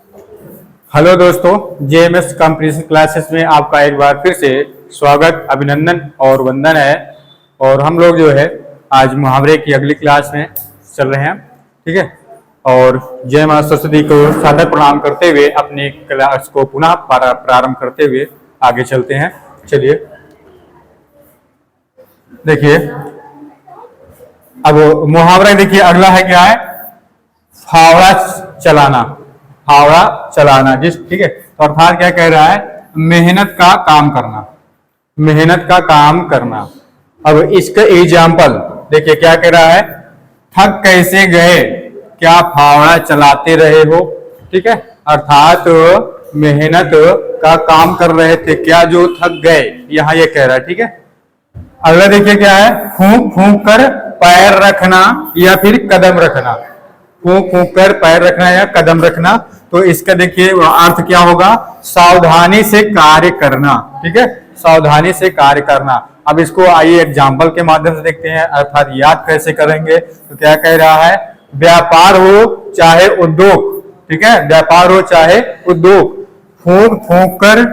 Hello दोस्तों, JMS competition classes में आपका एक बार फिर से स्वागत, अभिनंदन और वंदन है। और हम लोग जो है आज मुहावरे की अगली क्लास में चल रहे हैं, ठीक है। और जय मां सरस्वती को सादर प्रणाम करते हुए अपनी क्लास को पुनः प्रारंभ करते हुए आगे चलते हैं। चलिए देखिए, अब मुहावरा देखिए अगला है क्या है, फावड़ा चलाना। फावड़ा चलाना जिस ठीक है, तो अर्थात क्या कह रहा है, मेहनत का काम करना, मेहनत का काम करना। अब इसका एग्जाम्पल देखिए क्या कह रहा है, थक कैसे गए क्या फावड़ा चलाते रहे हो, ठीक है। अर्थात मेहनत का काम कर रहे थे क्या जो थक गए, यहां ये कह रहा है, ठीक है। अगला देखिए क्या है, फूंक फूंक कर पैर रखना या फिर कदम रखना। फूंक फूंक कर पैर रखना या कदम रखना, तो इसका देखिए अर्थ क्या होगा, सावधानी से कार्य करना, ठीक है, सावधानी से कार्य करना। अब इसको आइए एग्जाम्पल के माध्यम से देखते हैं, अर्थात याद कैसे करेंगे। तो क्या कह रहा है, व्यापार हो चाहे उद्योग, ठीक है, व्यापार हो चाहे उद्योग, फूंक फूंक कर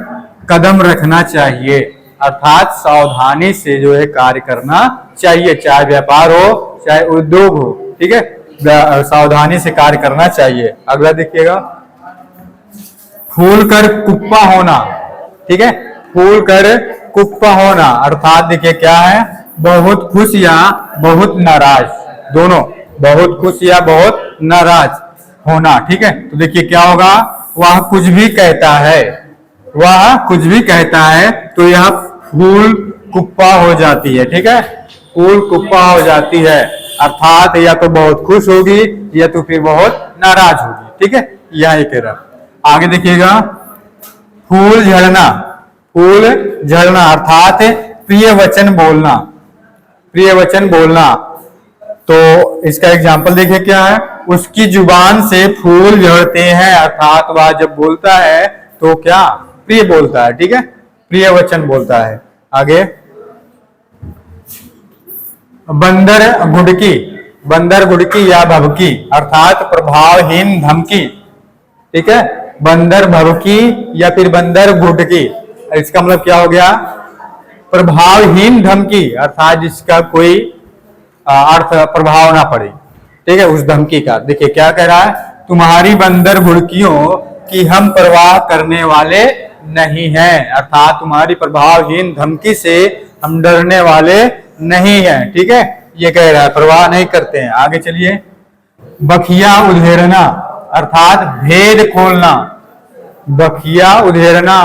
कदम रखना चाहिए। अर्थात सावधानी से जो है कार्य करना चाहिए, चाहे व्यापार हो चाहे उद्योग हो, ठीक है, सावधानी से कार्य करना चाहिए। अगला देखिएगा, फूल कर कुप्पा होना, ठीक है, फूल कर कुप्पा होना। अर्थात देखिए क्या है, बहुत खुश या बहुत नाराज, दोनों, बहुत खुश या बहुत नाराज होना, ठीक है। तो देखिए क्या होगा, वह कुछ भी कहता है, वह कुछ भी कहता है, तो यह फूल कुप्पा हो जाती है, ठीक है, फूल कुप्पा हो जाती है। अर्थात या तो बहुत खुश होगी या तो फिर बहुत नाराज होगी, ठीक है, यह एक कह रहा। आगे देखिएगा, फूल झड़ना, फूल झड़ना अर्थात प्रिय वचन बोलना, प्रिय वचन बोलना। तो इसका एग्जाम्पल देखिए क्या है, उसकी जुबान से फूल झड़ते हैं। अर्थात वह जब बोलता है तो क्या प्रिय बोलता है, ठीक है, प्रिय वचन बोलता है। आगे, बंदर गुडकी, बंदर गुडकी या भभकी, अर्थात प्रभावहीन धमकी, ठीक है, बंदर भभकी या फिर बंदर गुडकी। इसका मतलब क्या हो गया, प्रभावहीन धमकी, अर्थात जिसका कोई अर्थ प्रभाव ना पड़े, ठीक है, उस धमकी का। देखिए क्या कह रहा है, तुम्हारी बंदर गुडकियों की हम परवाह करने वाले नहीं हैं। अर्थात तुम्हारी प्रभावहीन धमकी से हम डरने वाले नहीं है, ठीक है, ये कह रहा है, परवाह नहीं करते हैं। आगे चलिए, बखिया उधेड़ना अर्थात भेद खोलना, बखिया उधेड़ना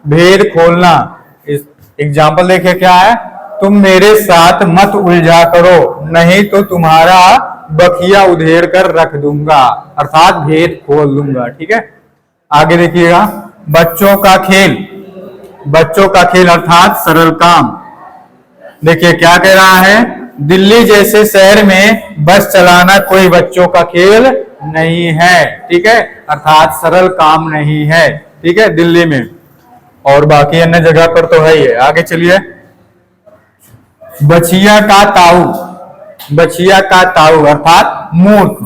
भेद खोलना। इस एग्जाम्पल देखिए क्या है, तुम मेरे साथ मत उलझा करो नहीं तो तुम्हारा बखिया उधेड़ कर रख दूंगा, अर्थात भेद खोल दूंगा, ठीक है। आगे देखिएगा, बच्चों का खेल, बच्चों का खेल अर्थात सरल काम। देखिए क्या कह रहा है, दिल्ली जैसे शहर में बस चलाना कोई बच्चों का खेल नहीं है, ठीक है, अर्थात सरल काम नहीं है, ठीक है, दिल्ली में, और बाकी अन्य जगह पर तो है ही है। आगे चलिए, बछिया का ताऊ, बछिया का ताऊ अर्थात मूर्ख।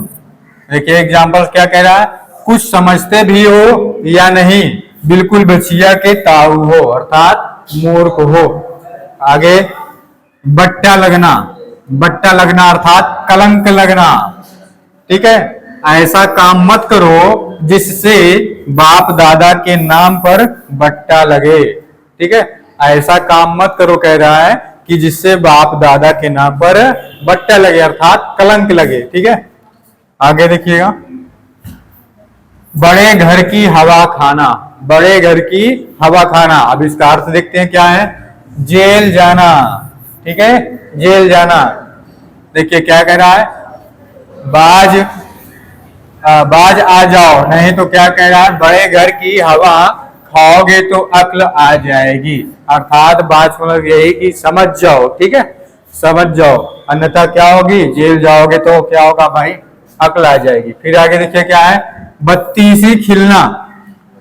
देखिए एग्जाम्पल क्या कह रहा है, कुछ समझते भी हो या नहीं, बिल्कुल बछिया के ताऊ हो, अर्थात मूर्ख हो। आगे, बट्टा लगना, बट्टा लगना अर्थात कलंक लगना, ठीक है, ऐसा काम मत करो जिससे बाप दादा के नाम पर बट्टा लगे, ठीक है, ऐसा काम मत करो कह रहा है कि जिससे बाप दादा के नाम पर बट्टा लगे, अर्थात कलंक लगे, ठीक है। आगे देखिएगा, बड़े घर की हवा खाना, बड़े घर की हवा खाना। अब इसका अर्थ देखते हैं क्या है, जेल जाना, ठीक है, जेल जाना। देखिए क्या कह रहा है, बाज बाज आ जाओ, नहीं तो क्या कह रहा है, बड़े घर की हवा खाओगे तो अक्ल आ जाएगी, अर्थात बात मतलब यही कि समझ जाओ, ठीक है, समझ जाओ, अन्यथा क्या होगी, जेल जाओगे तो क्या होगा भाई, अक्ल आ जाएगी। फिर आगे देखिए क्या है, बत्तीसी खिलना,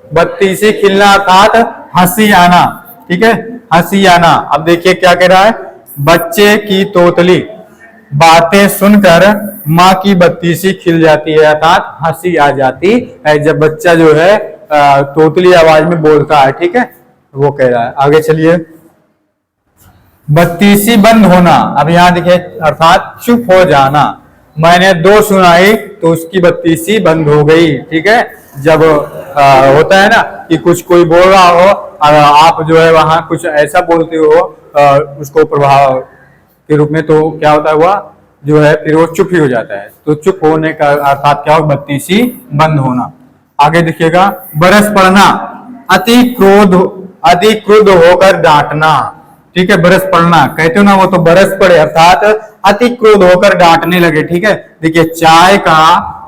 बत्तीसी खिलना अर्थात हंसी आना, ठीक है, हंसी आना। अब देखिए क्या कह रहा है, बच्चे की तोतली बातें सुनकर माँ की बत्तीसी खिल जाती है, अर्थात हंसी आ जाती है जब बच्चा जो है तोतली आवाज में बोलता है। ठीक है, वो कह रहा है। आगे चलिए, बत्तीसी बंद होना, अब यहाँ देखिए अर्थात चुप हो जाना। मैंने 2 सुनाई तो उसकी बत्तीसी बंद हो गई। ठीक है, जब होता है ना कि कुछ कोई बोल रहा हो और आप जो है वहां कुछ ऐसा बोलते हो उसको प्रभाव के रूप में, तो क्या होता है, वह जो है फिर वो चुप ही हो जाता है। तो चुप होने का अर्थात क्या हो, बत्तीसी बंद होना। आगे देखिएगा, बरस पड़ना, अति क्रुद्ध होकर डांटना। ठीक है, बरस पड़ना कहते हो ना, वो तो बरस पड़े अर्थात अति क्रोध होकर डांटने लगे। ठीक है, देखिए चाय का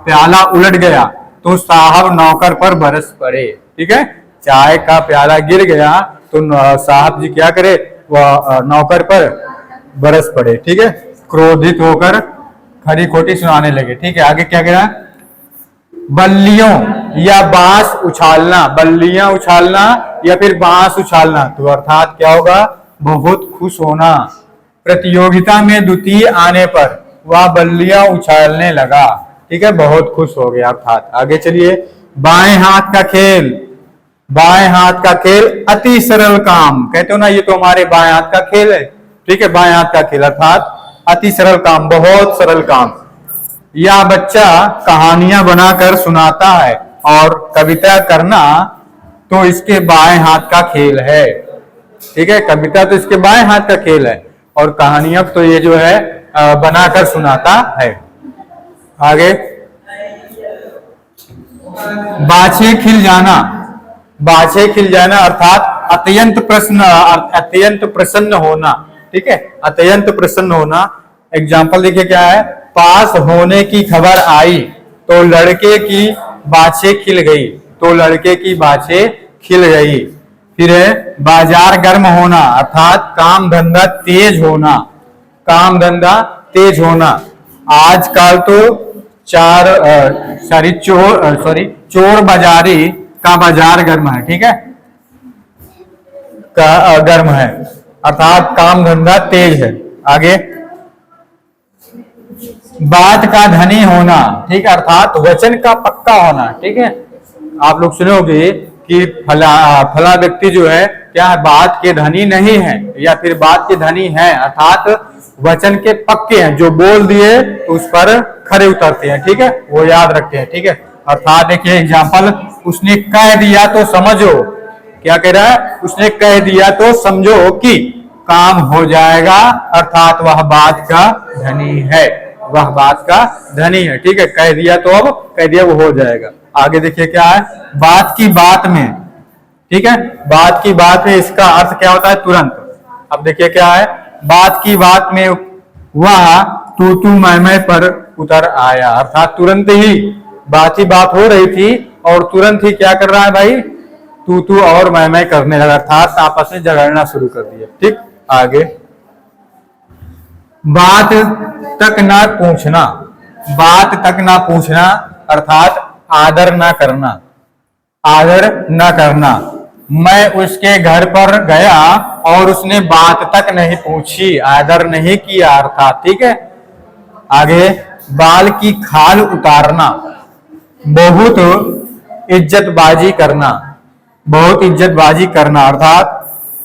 प्याला उलट गया तो साहब नौकर पर बरस पड़े। ठीक है, चाय का प्याला गिर गया तो साहब जी क्या करे, वह नौकर पर बरस पड़े। ठीक है, क्रोधित होकर खरी खोटी सुनाने लगे। ठीक है, आगे क्या कह रहा है, बल्लियों या बांस उछालना, बल्लियां उछालना या फिर बांस उछालना, तो अर्थात क्या होगा, बहुत खुश होना। प्रतियोगिता में द्वितीय आने पर वह बल्लियां उछालने लगा। ठीक है, बहुत खुश हो गया अर्थात। आगे चलिए, बाएं हाथ का खेल, बाएं हाथ का खेल अति सरल काम, कहते हो ना ये तो हमारे बाएं हाथ का खेल है। ठीक है, बाएं हाथ का खेल अर्थात अति सरल काम, बहुत सरल काम। यह बच्चा कहानियां बनाकर सुनाता है और कविता करना तो इसके बाएं हाथ का खेल है। ठीक है, कविता तो इसके बाएं हाथ का खेल है और कहानियां तो ये जो है बनाकर सुनाता है। आगे, बाछे खिल जाना, बाछे खिल जाना अर्थात अत्यंत प्रसन्न होना। ठीक है, अत्यंत प्रसन्न होना। एग्जाम्पल देखिए क्या है, पास होने की खबर आई तो लड़के की बाछे खिल गई, तो लड़के की बाछे खिल गई। फिर है बाजार गर्म होना अर्थात काम धंधा तेज होना, काम धंधा तेज होना। आजकल तो चोर बाजारी का बाजार गर्म है। ठीक है, गर्म है अर्थात काम धंधा तेज है। आगे, बात का धनी होना, ठीक है, अर्थात वचन का पक्का होना। ठीक है, आप लोग सुनोगे कि फला व्यक्ति जो है क्या है, बात के धनी नहीं है या फिर बात के धनी है, अर्थात वचन के पक्के हैं, जो बोल दिए तो उस पर खरे उतरते हैं। ठीक है, वो याद रखते हैं। ठीक है, अर्थात देखिए एग्जाम्पल, उसने कह दिया तो समझो, क्या कह रहा है, उसने कह दिया तो समझो कि काम हो जाएगा, अर्थात वह बात का धनी है, वह बात का धनी है। ठीक है, कह दिया तो अब कह दिया वो हो जाएगा। आगे देखिए क्या है, बात की बात में। ठीक है, बात की बात में इसका अर्थ क्या होता है, तुरंत। अब देखिए क्या है, बात की बात में वह तू मैं पर उतर आया, अर्थात तुरंत ही बात हो रही थी और तुरंत ही क्या कर रहा है भाई, तू और मैं करने लगा, अर्थात आपस में झगड़ना शुरू कर दिया। ठीक, आगे, बात तक ना पूछना, बात तक ना पूछना अर्थात आदर ना करना, आदर ना करना। मैं उसके घर पर गया और उसने बात तक नहीं पूछी, आदर नहीं किया अर्थात। ठीक है, आगे, बाल की खाल उतारना, बहुत इज्जतबाजी करना, बहुत इज्जतबाजी करना अर्थात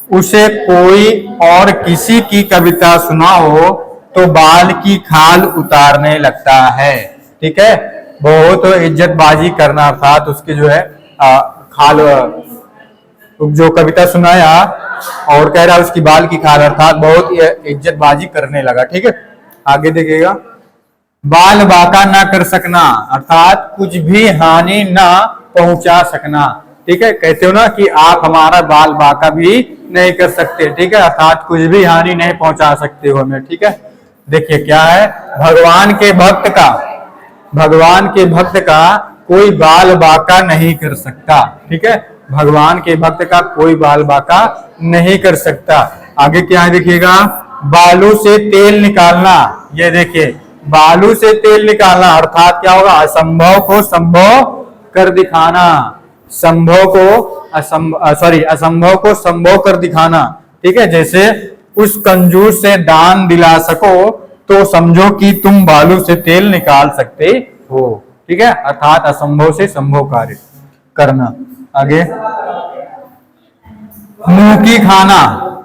उसे कोई और किसी की कविता सुनाओ तो बाल की खाल उतारने लगता है। ठीक है, बहुत इज्जतबाजी करना अर्थात उसके जो है खाल, जो कविता सुनाया और कह रहा है उसकी बाल की खाल, अर्थात बहुत इज्जतबाजी करने लगा। ठीक है, आगे देखिएगा, बाल बाका ना कर सकना अर्थात कुछ भी हानि ना पहुंचा सकना। ठीक है, कहते हो ना कि आप हमारा बाल बाका भी नहीं कर सकते। ठीक है, अर्थात कुछ भी हानि नहीं पहुंचा सकते हो हमें। ठीक है, देखिए क्या है, भगवान के भक्त का कोई बाल बाका नहीं कर सकता। ठीक है, भगवान के भक्त का कोई बाल बाका नहीं कर सकता। आगे क्या है देखिएगा, बालू से तेल निकालना, ये देखिए बालू से तेल निकालना अर्थात क्या होगा, असंभव को संभव कर दिखाना, असंभव को संभव कर दिखाना। ठीक है, जैसे उस कंजूस से दान दिला सको तो समझो कि तुम बालू से तेल निकाल सकते हो। ठीक है, अर्थात असंभव से संभव कार्य करना। आगे, मुंह की खाना,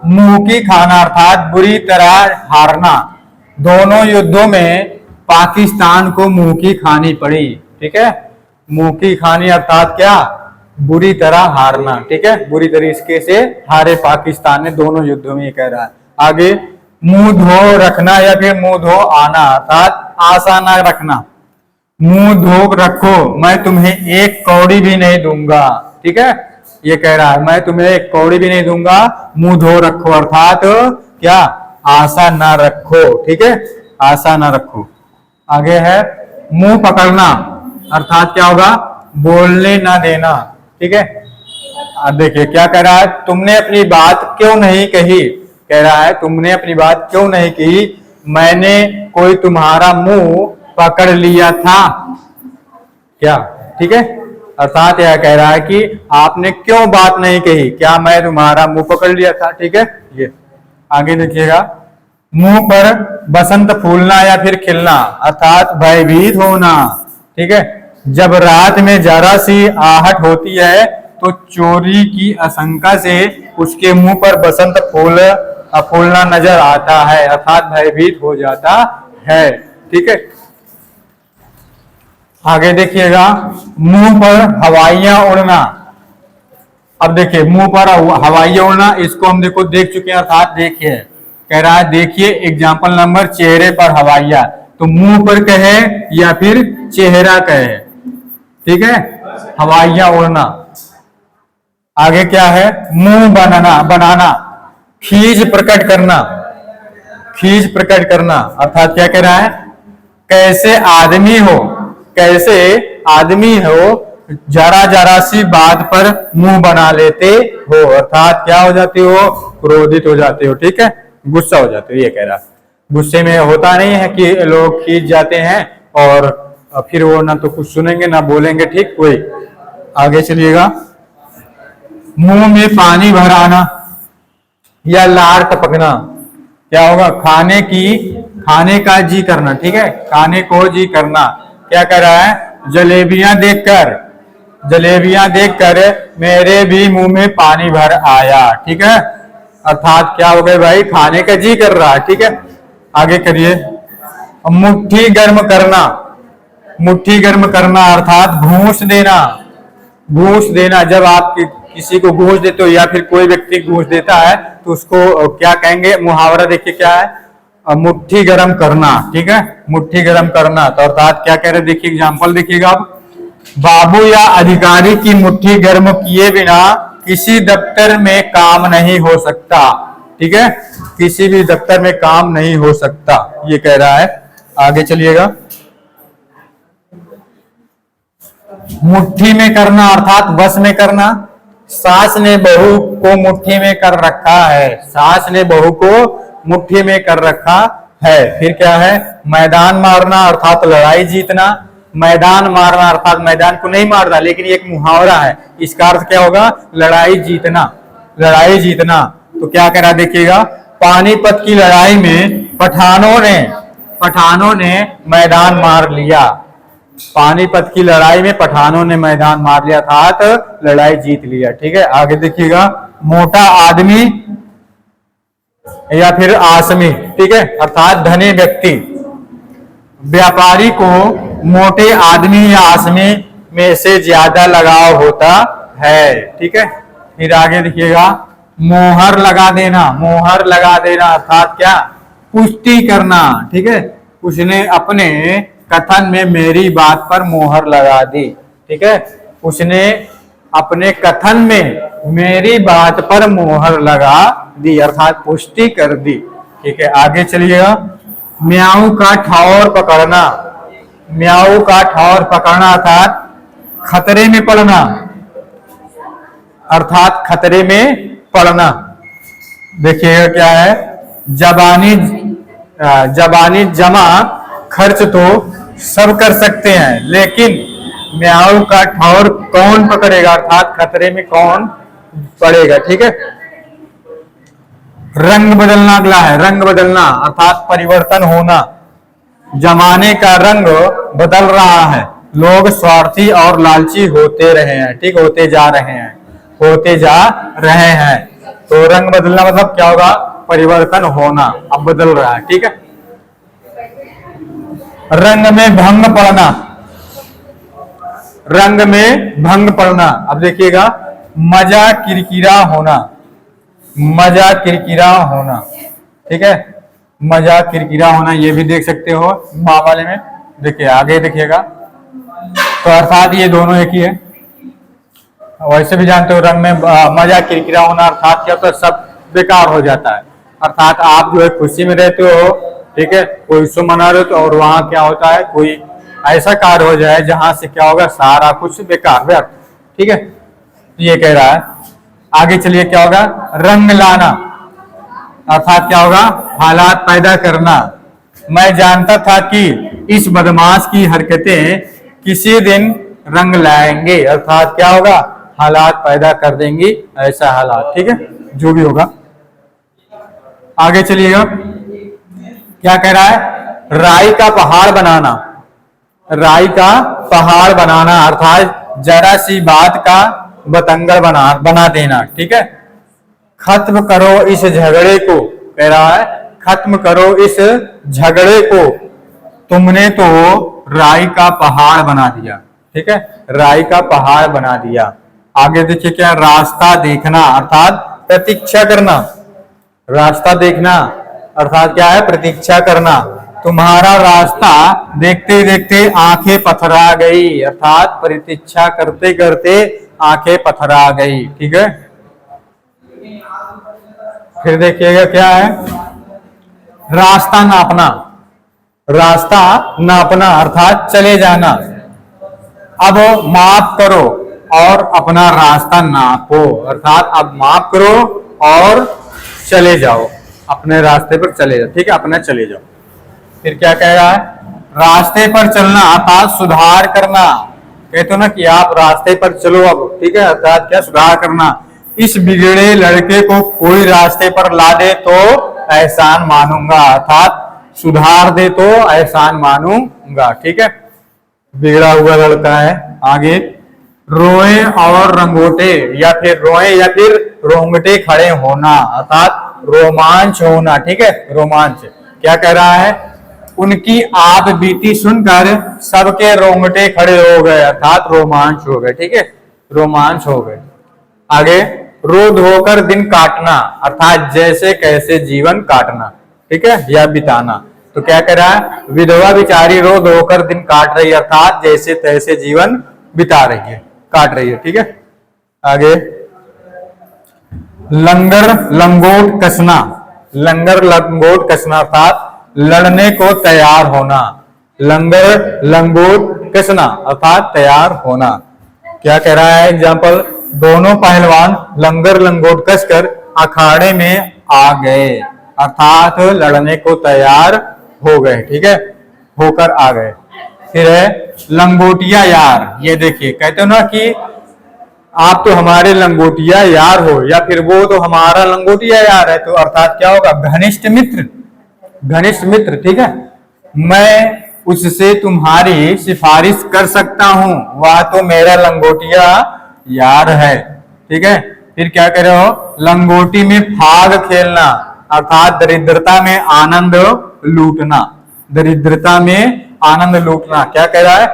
मुंह की खाना अर्थात बुरी तरह हारना। दोनों युद्धों में पाकिस्तान को मुंह की खानी पड़ी। ठीक है, मुंह की खानी अर्थात क्या, बुरी तरह हारना। ठीक है, बुरी तरीके से हारे पाकिस्तान ने दोनों युद्धों में, ये कह रहा है। आगे, मुंह धो रखना या फिर मुंह धो आना अर्थात आशा न रखना। मुंह धो रखो, मैं तुम्हें एक कौड़ी भी नहीं दूंगा। ठीक है, ये कह रहा है मैं तुम्हें एक कौड़ी भी नहीं दूंगा, मुंह धो रखो अर्थात क्या, आशा ना रखो। ठीक है, आशा ना रखो। आगे है, मुंह पकड़ना अर्थात क्या होगा, बोलने ना देना। ठीक है, अब देखिए क्या कह रहा है, तुमने अपनी बात क्यों नहीं कही। कह रहा है तुमने अपनी बात क्यों नहीं कही, मैंने कोई तुम्हारा मुंह पकड़ लिया था क्या। ठीक है, अर्थात यह कह रहा है कि आपने क्यों बात नहीं कही, क्या मैं तुम्हारा मुंह पकड़ लिया था। ठीक है, ये आगे देखिएगा, मुंह पर बसंत फूलना या फिर खिलना अर्थात भयभीत होना। ठीक है, जब रात में जरा सी आहट होती है तो चोरी की आशंका से उसके मुंह पर बसंत फूलना नजर आता है अर्थात भयभीत हो जाता है। ठीक है, आगे देखिएगा, मुंह पर हवाइयां उड़ना। अब देखिए मुंह पर हवाइयां उड़ना, इसको हम देखो देख चुके हैं अर्थात देखिए, कह रहा है देखिए एग्जाम्पल नंबर, चेहरे पर हवाइयां, तो मुंह पर कहे या फिर चेहरा कहे। ठीक है, हवाइयां उड़ना। आगे क्या है, मुंह बनाना, खीज प्रकट करना, खीज प्रकट करना अर्थात क्या कह रहा है, कैसे आदमी हो, कैसे आदमी हो, जरा जरा सी बात पर मुंह बना लेते हो अर्थात क्या हो जाते हो, क्रोधित हो जाते हो। ठीक है, गुस्सा हो जाते हो, ये कह रहा है। गुस्से में होता नहीं है कि लोग खींच जाते हैं और फिर वो ना तो कुछ सुनेंगे ना बोलेंगे। ठीक, वही। आगे चलिएगा, मुंह में पानी भर आना या लार टपकना, क्या होगा, खाने का जी करना। ठीक है, खाने को जी करना। क्या कर रहा है, जलेबियां देखकर मेरे भी मुंह में पानी भर आया। ठीक है, अर्थात क्या हो गए भाई, खाने का जी कर रहा है। ठीक है, आगे करिए, मुट्ठी गर्म करना, मुट्ठी गर्म करना अर्थात घूस देना, घूस देना। जब आप किसी को घूस देते हो या फिर कोई व्यक्ति घूस देता है तो उसको क्या कहेंगे, मुहावरा देखिए क्या है, मुट्ठी गरम करना। ठीक है, मुट्ठी गरम करना, तो अर्थात क्या कह रहे, देखिए एग्जांपल देखिएगा आप, बाबू या अधिकारी की मुट्ठी गर्म किए बिना किसी दफ्तर में काम नहीं हो सकता। ठीक है, किसी भी दफ्तर में काम नहीं हो सकता, ये कह रहा है। आगे चलिएगा, मुट्ठी में करना अर्थात बस में करना। सास ने बहू को मुट्ठी में कर रखा है, सास ने बहू को मुट्ठी में कर रखा है। फिर क्या है, मैदान मारना अर्थात लड़ाई जीतना। मैदान मारना अर्थात मैदान को नहीं मारना, लेकिन एक मुहावरा है, इसका अर्थ क्या होगा, लड़ाई जीतना, लड़ाई जीतना। तो क्या करा देखिएगा, पानीपत की लड़ाई में पठानों ने मैदान मार लिया। पानीपत की लड़ाई में पठानों ने मैदान मार लिया अर्थात लड़ाई जीत लिया। ठीक है, आगे देखिएगा, मोटा आदमी या फिर आसमी। ठीक है, अर्थात धनी व्यक्ति। व्यापारी को मोटे आदमी या आसमी में से ज्यादा लगाव होता है। ठीक है, फिर आगे देखिएगा, मोहर लगा देना, मोहर लगा देना अर्थात क्या, पुष्टि करना। ठीक है, उसने अपने कथन में मेरी बात पर मोहर लगा दी। ठीक है, उसने अपने कथन में मेरी बात पर मोहर लगा दी अर्थात पुष्टि कर दी। ठीक है, आगे चलिएगा, म्याऊ का ठौर पकड़ना, म्याऊ का ठौर पकड़ना अर्थात खतरे में पड़ना, अर्थात खतरे में पड़ना। देखिएगा क्या है, जबानी जमा खर्च तो सब कर सकते हैं, लेकिन म्याऊ का ठौर कौन पकड़ेगा अर्थात खतरे में कौन पड़ेगा। ठीक है, रंग बदलना अगला है, रंग बदलना अर्थात परिवर्तन होना। जमाने का रंग बदल रहा है, लोग स्वार्थी और लालची होते रहे हैं, ठीक, होते जा रहे हैं, होते जा रहे हैं। तो रंग बदलना मतलब क्या होगा, परिवर्तन होना, अब बदल रहा है, ठीक है। रंग में भंग पड़ना, रंग में भंग पड़ना, अब देखिएगा, मजा किरकिरा होना, मजा किरकिरा होना, ठीक है, मजा किरकिरा होना, ये भी देख सकते हो माँ वाले में। देखिए आगे देखिएगा, तो अर्थात ये दोनों एक ही है। वैसे भी जानते हो रंग में मजा किरकिरा होना अर्थात क्या होता है, सब बेकार हो जाता है। अर्थात आप जो है खुशी में रहते हो, ठीक है, कोई उत्सव मना रहे हो, तो और वहां क्या होता है, कोई ऐसा कार्य हो जाए जहां से क्या होगा, सारा कुछ बेकार व्यर्थ, ठीक है। ये कह रहा है, आगे चलिए क्या होगा, रंग लाना अर्थात क्या होगा, हालात पैदा करना। मैं जानता था कि इस बदमाश की हरकतें किसी दिन रंग लाएंगे, अर्थात क्या होगा, हालात पैदा कर देंगी, ऐसा हालात, ठीक है, जो भी होगा। आगे चलिएगा, क्या कह रहा है, राई का पहाड़ बनाना, राई का पहाड़ बनाना अर्थात जरा सी बात का बतंगड़ बना देना, ठीक है। खत्म करो इस झगड़े को, कह रहा है, खत्म करो इस झगड़े को, तुमने तो राई का पहाड़ बना दिया, ठीक है, राई का पहाड़ बना दिया। आगे देखिए क्या, रास्ता देखना अर्थात प्रतीक्षा करना, रास्ता देखना अर्थात क्या है, प्रतीक्षा करना। तुम्हारा रास्ता देखते देखते आंखें पथरा गई, अर्थात प्रतीक्षा करते करते आंखें पथरा गई, ठीक है। फिर देखिएगा क्या है, रास्ता नापना, रास्ता नापना अर्थात चले जाना। अब माफ करो और अपना रास्ता नापो, अर्थात अब माफ करो और चले जाओ, अपने रास्ते पर चले जाओ, ठीक है, अपना चले जाओ। फिर क्या कह रहा है, रास्ते पर चलना अर्थात सुधार करना, कहते हो ना कि आप रास्ते पर चलो अब, ठीक है, अर्थात क्या, सुधार करना। इस बिगड़े लड़के को कोई रास्ते पर ला दे तो एहसान मानूंगा, अर्थात सुधार दे तो एहसान मानूंगा, ठीक है। बिगड़ा हुआ लड़का है। आगे, रोए और रंगोटे या फिर रोए या फिर रोंगटे खड़े होना अर्थात रोमांच होना, ठीक है, रोमांच। क्या कह रहा है, उनकी आप बीती सुनकर सबके रोंगटे खड़े हो गए, अर्थात रोमांच हो गए, ठीक है, रोमांच हो गए। आगे, रो धोकर दिन काटना अर्थात जैसे कैसे जीवन काटना, ठीक है, या बिताना। तो क्या कह रहा है, विधवा बिचारी रो धोकर दिन काट रही है, अर्थात जैसे तैसे जीवन बिता रही है, काट रही है, ठीक है। आगे, लंगर लंगोट कसना, लंगर लंगोट कसना अर्थात लड़ने को तैयार होना, लंगर लंगोट कसना अर्थात तैयार होना। क्या कह रहा है एग्जाम्पल, दोनों पहलवान लंगर लंगोट कसकर अखाड़े में आ गए, अर्थात लड़ने को तैयार हो गए, ठीक है, होकर आ गए। फिर है लंगोटिया यार, ये देखिए, कहते हो ना कि आप तो हमारे लंगोटिया यार हो, या फिर वो तो हमारा लंगोटिया यार है, तो अर्थात क्या होगा, घनिष्ठ मित्र, घनिष्ठ मित्र, ठीक है। मैं उससे तुम्हारी सिफारिश कर सकता हूं, वह तो मेरा लंगोटिया यार है, ठीक है। फिर क्या कह रहे हो, लंगोटी में फाग खेलना अर्थात दरिद्रता में आनंद लूटना, दरिद्रता में आनंद लूटना। क्या कह रहा है,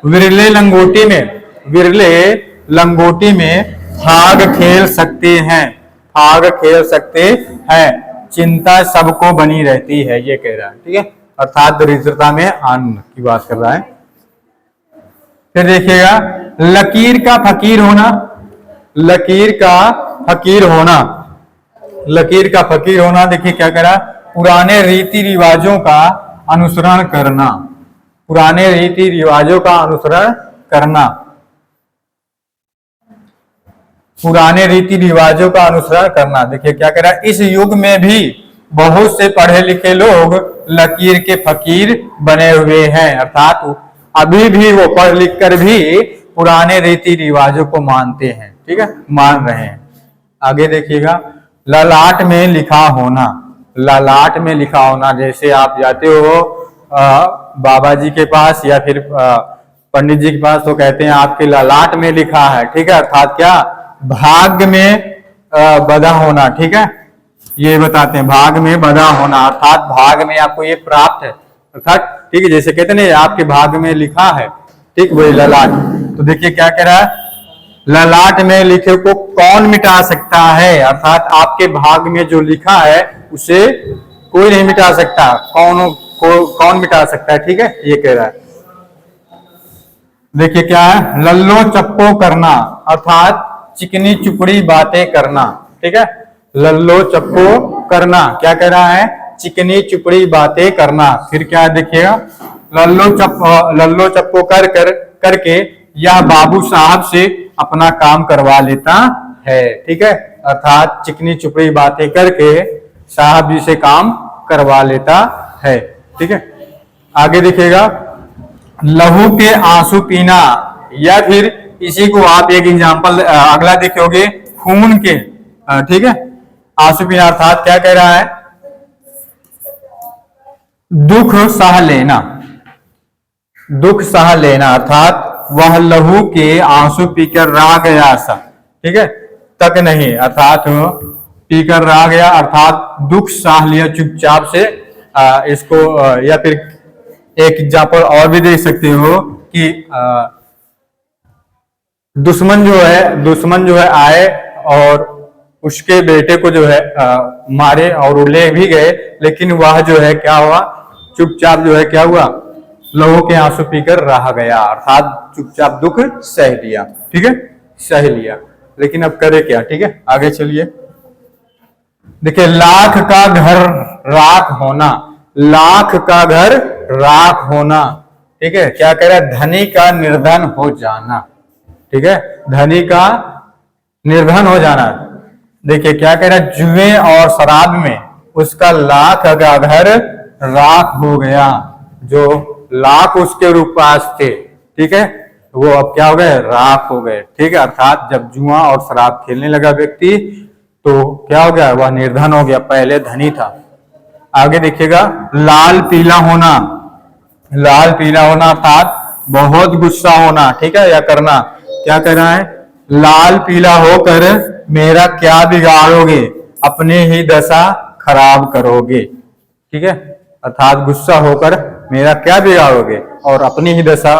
विरले लंगोटी में, विरले लंगोटी में फाग खेल सकते हैं, फाग खेल सकते हैं, चिंता सबको बनी रहती है, ये कह रहा है, ठीक है, अर्थात दरिद्रता में आनंद की बात कर रहा है। फिर देखिएगा, लकीर का फकीर होना, लकीर का फकीर होना, लकीर का फकीर होना। देखिए क्या कह रहा, पुराने रीति रिवाजों का अनुसरण करना, पुराने रीति रिवाजों का अनुसरण करना, पुराने रीति रिवाजों का अनुसरण करना। देखिए क्या कह रहा है, इस युग में भी बहुत से पढ़े लिखे लोग लकीर के फकीर बने हुए हैं, अर्थात अभी भी वो पढ़ लिख कर भी पुराने रीति रिवाजों को मानते हैं, ठीक है, मान रहे हैं। आगे देखिएगा, ललाट में लिखा होना, ललाट में लिखा होना, जैसे आप जाते हो बाबा जी के पास या फिर पंडित जी के पास, तो कहते हैं आपके ललाट में लिखा है, ठीक है, अर्थात क्या, भाग्य में बधा होना, ठीक है, ये बताते हैं भाग में बधा होना, अर्थात भाग में आपको ये प्राप्त है, अर्थात ठीक है, जैसे कहते हैं आपके भाग में लिखा है, ठीक, वही ललाट। तो देखिए क्या कह रहा है, ललाट में लिखे को कौन मिटा सकता है, अर्थात आपके भाग में जो लिखा है उसे कोई नहीं मिटा सकता, कौन मिटा सकता है, ठीक है, ये कह रहा है। देखिए क्या है, लल्लो चप्पो करना, अर्थात चिकनी चुपड़ी बातें करना, ठीक है, लल्लो चप्पो करना, क्या कह रहा है, चिकनी चुपड़ी बातें करना। फिर क्या देखिएगा, लल्लो चप्पो करके यह बाबू साहब से अपना काम करवा लेता है, ठीक है, अर्थात चिकनी चुपड़ी बातें करके साहब जी से काम करवा लेता है, ठीक है। आगे देखिएगा, लहू के आंसू पीना, या फिर इसी को आप एक एग्जांपल अगला देखोगे, खून के, ठीक है, आंसू पीना, अर्थात क्या कह रहा है, दुख सह लेना, दुख सह लेना, अर्थात वह लहू के आंसू पीकर रह गया सा, ठीक है, तक नहीं, अर्थात पीकर रह गया, अर्थात दुख सह लिया चुपचाप से। इसको या फिर एक एग्जाम्पल और भी दे सकते हो कि दुश्मन जो है आए और उसके बेटे को जो है मारे और वो ले भी गए, लेकिन वह जो है क्या हुआ, चुपचाप जो है क्या हुआ, लहू के आंसू पीकर रह गया, अर्थात चुपचाप दुख सह लिया, ठीक है, सह लिया, लेकिन अब करे क्या, ठीक है, आगे चलिए। देखिए, लाख का घर राख होना, लाख का घर राख होना, ठीक है, क्या कह रहा है, धनी का निर्धन हो जाना, ठीक है, धनी का निर्धन हो जाना। देखिए क्या कह रहा है, जुए और शराब में उसका लाख का घर राख हो गया, जो लाख उसके पास थे, ठीक है, वो अब क्या हो गए, राख हो गए, ठीक है, अर्थात जब जुआ और शराब खेलने लगा व्यक्ति तो क्या हो गया, वह निर्धन हो गया, पहले धनी था। आगे देखिएगा, लाल पीला होना, लाल पीला होना अर्थात बहुत गुस्सा होना, ठीक है, या करना, क्या कह रहा है, लाल पीला होकर मेरा क्या बिगाड़ोगे, अपने ही दशा खराब करोगे, ठीक है, अर्थात गुस्सा होकर मेरा क्या बिगाड़ोगे और अपनी ही दशा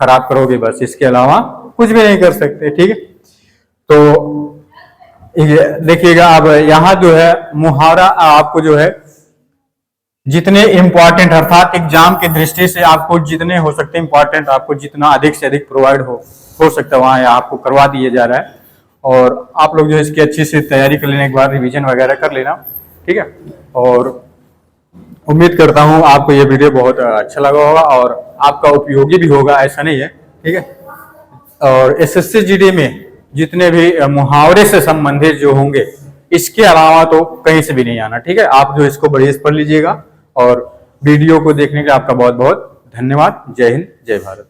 खराब करोगे, बस इसके अलावा कुछ भी नहीं कर सकते, ठीक है। तो देखिएगा, अब यहाँ जो है मुहावरा आपको जो है जितने इंपॉर्टेंट, अर्थात एग्जाम की दृष्टि से आपको जितने हो सकते हैं इंपॉर्टेंट, आपको जितना अधिक से अधिक प्रोवाइड हो सकता है वहां आपको करवा दिया जा रहा है, और आप लोग जो है इसकी अच्छी से तैयारी कर लेना, एक बार रिवीजन वगैरह कर लेना, ठीक है, और उम्मीद करता हूं आपको ये वीडियो बहुत अच्छा लगा होगा और आपका उपयोगी भी होगा, ऐसा नहीं है, ठीक है। और एसएससी जीडी में जितने भी मुहावरे से संबंधित जो होंगे, इसके अलावा तो कहीं से भी नहीं आना, ठीक है, आप जो इसको बढ़िया से पढ़ लीजिएगा। और वीडियो को देखने के लिए आपका बहुत बहुत धन्यवाद। जय हिंद, जय भारत।